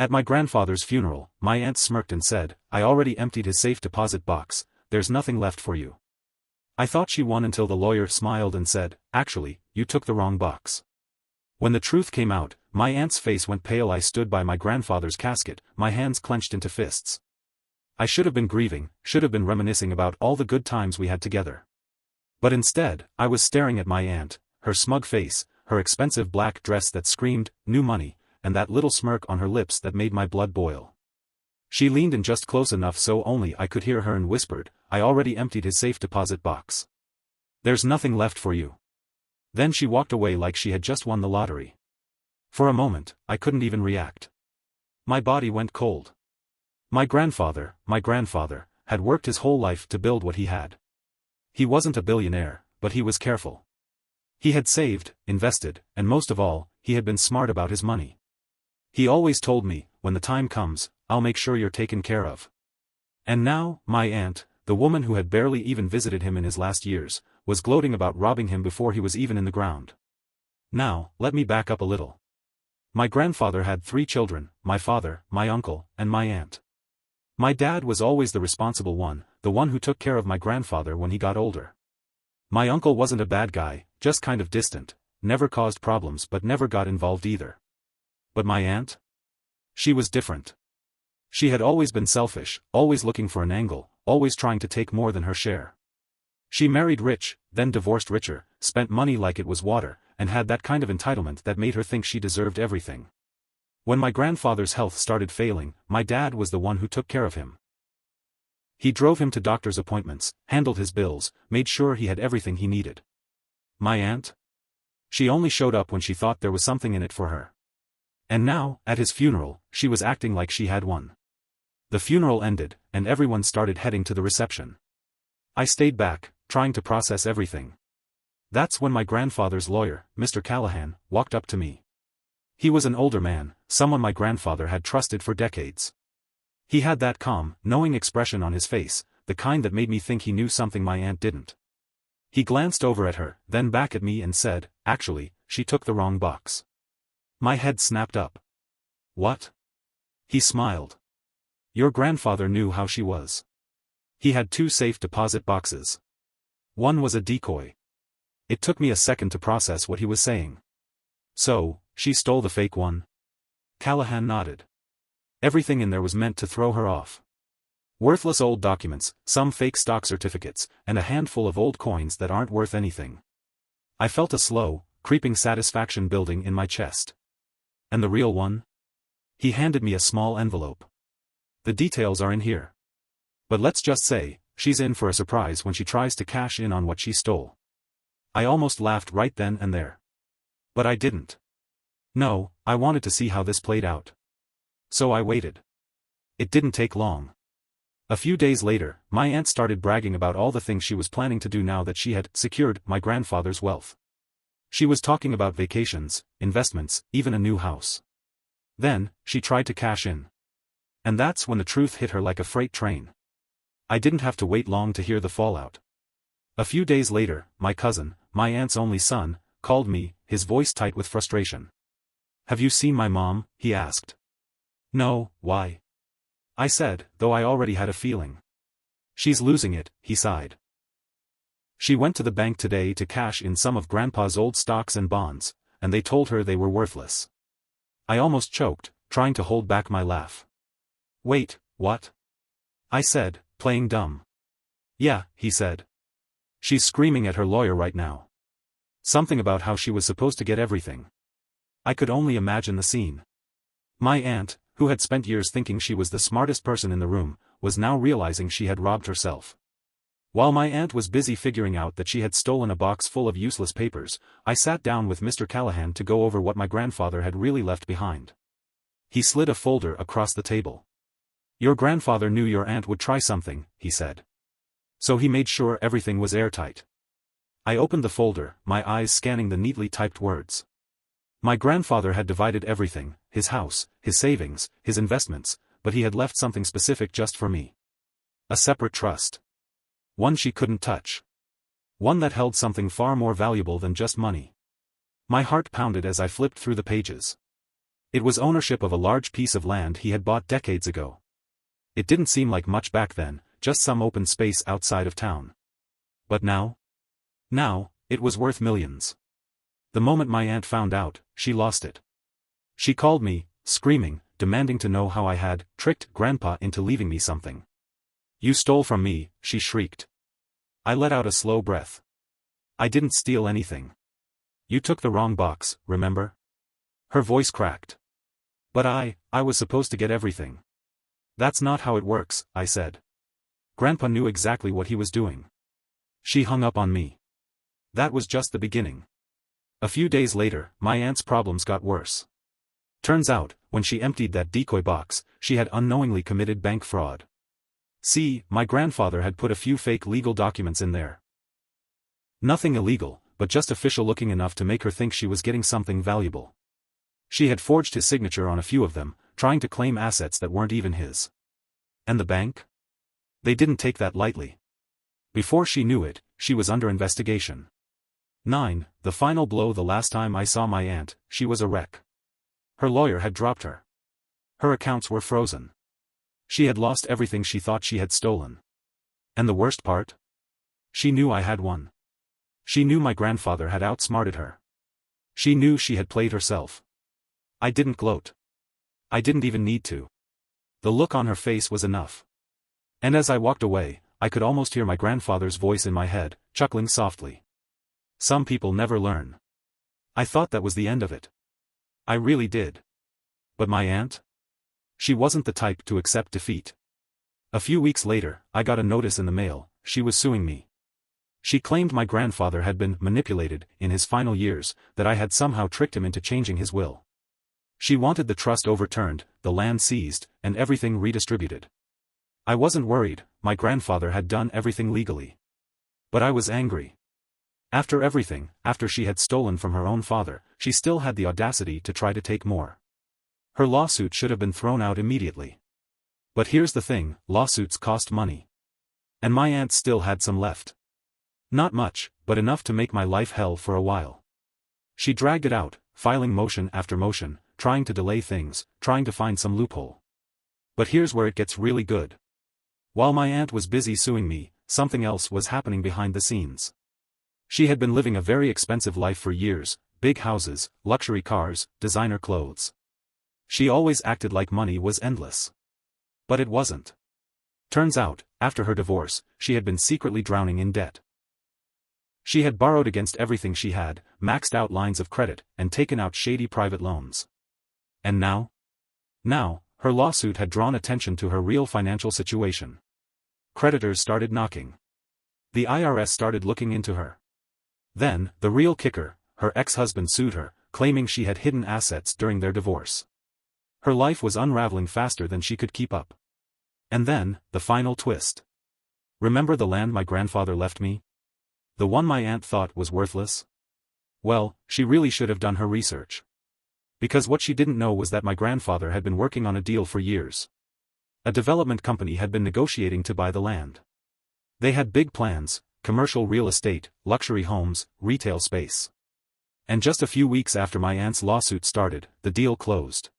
At my grandfather's funeral, my aunt smirked and said, "I already emptied his safe deposit box, there's nothing left for you." I thought she won until the lawyer smiled and said, "Actually, you took the wrong box." When the truth came out, my aunt's face went pale. I stood by my grandfather's casket, my hands clenched into fists. I should have been grieving, should have been reminiscing about all the good times we had together. But instead, I was staring at my aunt, her smug face, her expensive black dress that screamed, "new money," and that little smirk on her lips that made my blood boil. She leaned in just close enough so only I could hear her and whispered, "I already emptied his safe deposit box. There's nothing left for you." Then she walked away like she had just won the lottery. For a moment, I couldn't even react. My body went cold. My grandfather, had worked his whole life to build what he had. He wasn't a billionaire, but he was careful. He had saved, invested, and most of all, he had been smart about his money. He always told me, "When the time comes, I'll make sure you're taken care of." And now, my aunt, the woman who had barely even visited him in his last years, was gloating about robbing him before he was even in the ground. Now, let me back up a little. My grandfather had 3 children, my father, my uncle, and my aunt. My dad was always the responsible one, the one who took care of my grandfather when he got older. My uncle wasn't a bad guy, just kind of distant, never caused problems but never got involved either. But my aunt? She was different. She had always been selfish, always looking for an angle, always trying to take more than her share. She married rich, then divorced richer, spent money like it was water, and had that kind of entitlement that made her think she deserved everything. When my grandfather's health started failing, my dad was the one who took care of him. He drove him to doctor's appointments, handled his bills, made sure he had everything he needed. My aunt? She only showed up when she thought there was something in it for her. And now, at his funeral, she was acting like she had won. The funeral ended, and everyone started heading to the reception. I stayed back, trying to process everything. That's when my grandfather's lawyer, Mr. Callahan, walked up to me. He was an older man, someone my grandfather had trusted for decades. He had that calm, knowing expression on his face, the kind that made me think he knew something my aunt didn't. He glanced over at her, then back at me and said, "Actually, she took the wrong box." My head snapped up. "What?" He smiled. "Your grandfather knew how she was. He had 2 safe deposit boxes. One was a decoy." It took me a second to process what he was saying. "So, she stole the fake one?" Callahan nodded. "Everything in there was meant to throw her off. Worthless old documents, some fake stock certificates, and a handful of old coins that aren't worth anything." I felt a slow, creeping satisfaction building in my chest. "And the real one?" He handed me a small envelope. "The details are in here. But let's just say, she's in for a surprise when she tries to cash in on what she stole." I almost laughed right then and there. But I didn't. No, I wanted to see how this played out. So I waited. It didn't take long. A few days later, my aunt started bragging about all the things she was planning to do now that she had secured my grandfather's wealth. She was talking about vacations, investments, even a new house. Then, she tried to cash in. And that's when the truth hit her like a freight train. I didn't have to wait long to hear the fallout. A few days later, my cousin, my aunt's only son, called me, his voice tight with frustration. "Have you seen my mom?" he asked. "No, why?" I said, though I already had a feeling. "She's losing it," he sighed. "She went to the bank today to cash in some of Grandpa's old stocks and bonds, and they told her they were worthless." I almost choked, trying to hold back my laugh. "Wait, what?" I said, playing dumb. "Yeah," he said. "She's screaming at her lawyer right now. Something about how she was supposed to get everything." I could only imagine the scene. My aunt, who had spent years thinking she was the smartest person in the room, was now realizing she had robbed herself. While my aunt was busy figuring out that she had stolen a box full of useless papers, I sat down with Mr. Callahan to go over what my grandfather had really left behind. He slid a folder across the table. "Your grandfather knew your aunt would try something," he said. "So he made sure everything was airtight." I opened the folder, my eyes scanning the neatly typed words. My grandfather had divided everything, his house, his savings, his investments, but he had left something specific just for me. A separate trust. One she couldn't touch. One that held something far more valuable than just money. My heart pounded as I flipped through the pages. It was ownership of a large piece of land he had bought decades ago. It didn't seem like much back then, just some open space outside of town. But now? Now, it was worth millions. The moment my aunt found out, she lost it. She called me, screaming, demanding to know how I had tricked Grandpa into leaving me something. "You stole from me," she shrieked. I let out a slow breath. "I didn't steal anything. You took the wrong box, remember?" Her voice cracked. "But I was supposed to get everything." "That's not how it works," I said. "Grandpa knew exactly what he was doing." She hung up on me. That was just the beginning. A few days later, my aunt's problems got worse. Turns out, when she emptied that decoy box, she had unknowingly committed bank fraud. See, my grandfather had put a few fake legal documents in there. Nothing illegal, but just official-looking enough to make her think she was getting something valuable. She had forged his signature on a few of them, trying to claim assets that weren't even his. And the bank? They didn't take that lightly. Before she knew it, she was under investigation. 9. The final blow. The last time I saw my aunt, she was a wreck. Her lawyer had dropped her. Her accounts were frozen. She had lost everything she thought she had stolen. And the worst part? She knew I had won. She knew my grandfather had outsmarted her. She knew she had played herself. I didn't gloat. I didn't even need to. The look on her face was enough. And as I walked away, I could almost hear my grandfather's voice in my head, chuckling softly. Some people never learn. I thought that was the end of it. I really did. But my aunt? She wasn't the type to accept defeat. A few weeks later, I got a notice in the mail. She was suing me. She claimed my grandfather had been manipulated in his final years, that I had somehow tricked him into changing his will. She wanted the trust overturned, the land seized, and everything redistributed. I wasn't worried, my grandfather had done everything legally. But I was angry. After everything, after she had stolen from her own father, she still had the audacity to try to take more. Her lawsuit should have been thrown out immediately. But here's the thing, lawsuits cost money. And my aunt still had some left. Not much, but enough to make my life hell for a while. She dragged it out, filing motion after motion, trying to delay things, trying to find some loophole. But here's where it gets really good. While my aunt was busy suing me, something else was happening behind the scenes. She had been living a very expensive life for years, big houses, luxury cars, designer clothes. She always acted like money was endless. But it wasn't. Turns out, after her divorce, she had been secretly drowning in debt. She had borrowed against everything she had, maxed out lines of credit, and taken out shady private loans. And now? Now, her lawsuit had drawn attention to her real financial situation. Creditors started knocking. The IRS started looking into her. Then, the real kicker, her ex-husband sued her, claiming she had hidden assets during their divorce. Her life was unraveling faster than she could keep up. And then, the final twist. Remember the land my grandfather left me? The one my aunt thought was worthless? Well, she really should have done her research. Because what she didn't know was that my grandfather had been working on a deal for years. A development company had been negotiating to buy the land. They had big plans, commercial real estate, luxury homes, retail space. And just a few weeks after my aunt's lawsuit started, the deal closed.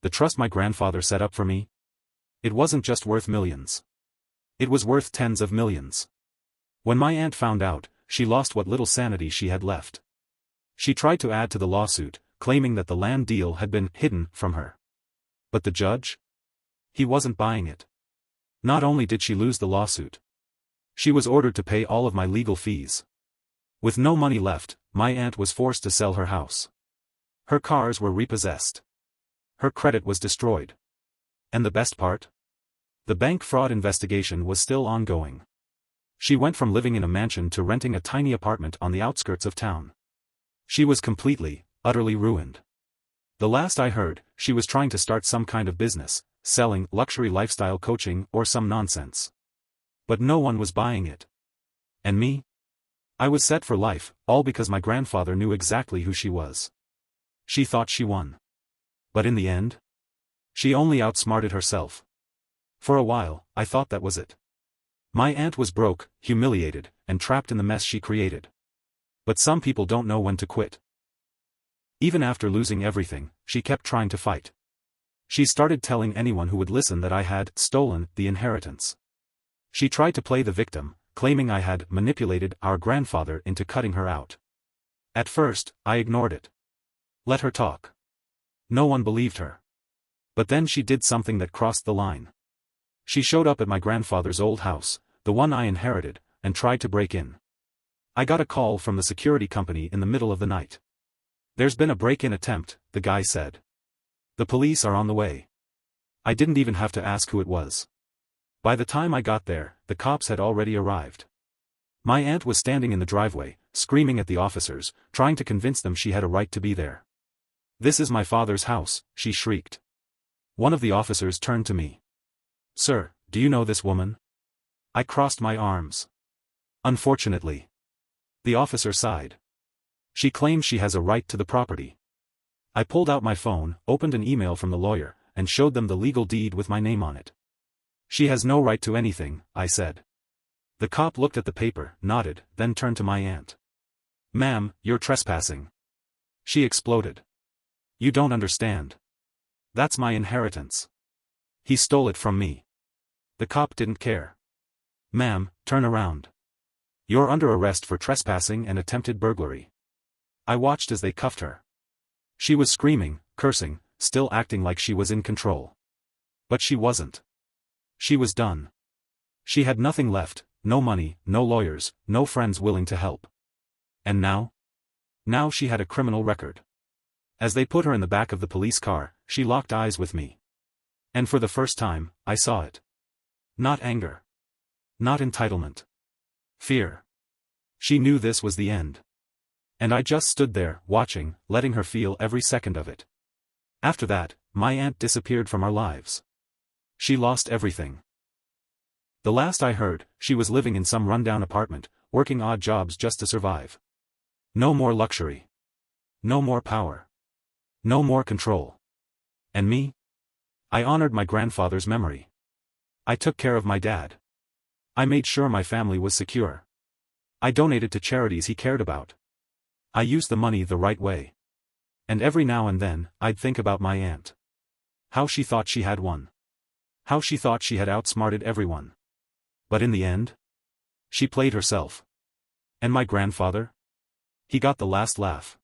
The trust my grandfather set up for me? It wasn't just worth millions. It was worth tens of millions. When my aunt found out, she lost what little sanity she had left. She tried to add to the lawsuit, claiming that the land deal had been hidden from her. But the judge? He wasn't buying it. Not only did she lose the lawsuit, she was ordered to pay all of my legal fees. With no money left, my aunt was forced to sell her house. Her cars were repossessed. Her credit was destroyed. And the best part? The bank fraud investigation was still ongoing. She went from living in a mansion to renting a tiny apartment on the outskirts of town. She was completely, utterly ruined. The last I heard, she was trying to start some kind of business, selling luxury lifestyle coaching or some nonsense. But no one was buying it. And me? I was set for life, all because my grandfather knew exactly who she was. She thought she won. But in the end? She only outsmarted herself. For a while, I thought that was it. My aunt was broke, humiliated, and trapped in the mess she created. But some people don't know when to quit. Even after losing everything, she kept trying to fight. She started telling anyone who would listen that I had stolen the inheritance. She tried to play the victim, claiming I had manipulated our grandfather into cutting her out. At first, I ignored it. Let her talk. No one believed her. But then she did something that crossed the line. She showed up at my grandfather's old house, the one I inherited, and tried to break in. I got a call from the security company in the middle of the night. "There's been a break-in attempt," the guy said. "The police are on the way." I didn't even have to ask who it was. By the time I got there, the cops had already arrived. My aunt was standing in the driveway, screaming at the officers, trying to convince them she had a right to be there. "This is my father's house," she shrieked. One of the officers turned to me. "Sir, do you know this woman?" I crossed my arms. "Unfortunately." The officer sighed. "She claims she has a right to the property." I pulled out my phone, opened an email from the lawyer, and showed them the legal deed with my name on it. "She has no right to anything," I said. The cop looked at the paper, nodded, then turned to my aunt. "Ma'am, you're trespassing." She exploded. "You don't understand. That's my inheritance. He stole it from me." The cop didn't care. "Ma'am, turn around. You're under arrest for trespassing and attempted burglary." I watched as they cuffed her. She was screaming, cursing, still acting like she was in control. But she wasn't. She was done. She had nothing left, no money, no lawyers, no friends willing to help. And now? Now she had a criminal record. As they put her in the back of the police car, she locked eyes with me. And for the first time, I saw it. Not anger. Not entitlement. Fear. She knew this was the end. And I just stood there, watching, letting her feel every second of it. After that, my aunt disappeared from our lives. She lost everything. The last I heard, she was living in some rundown apartment, working odd jobs just to survive. No more luxury. No more power. No more control. And me? I honored my grandfather's memory. I took care of my dad. I made sure my family was secure. I donated to charities he cared about. I used the money the right way. And every now and then, I'd think about my aunt. How she thought she had won. How she thought she had outsmarted everyone. But in the end? She played herself. And my grandfather? He got the last laugh.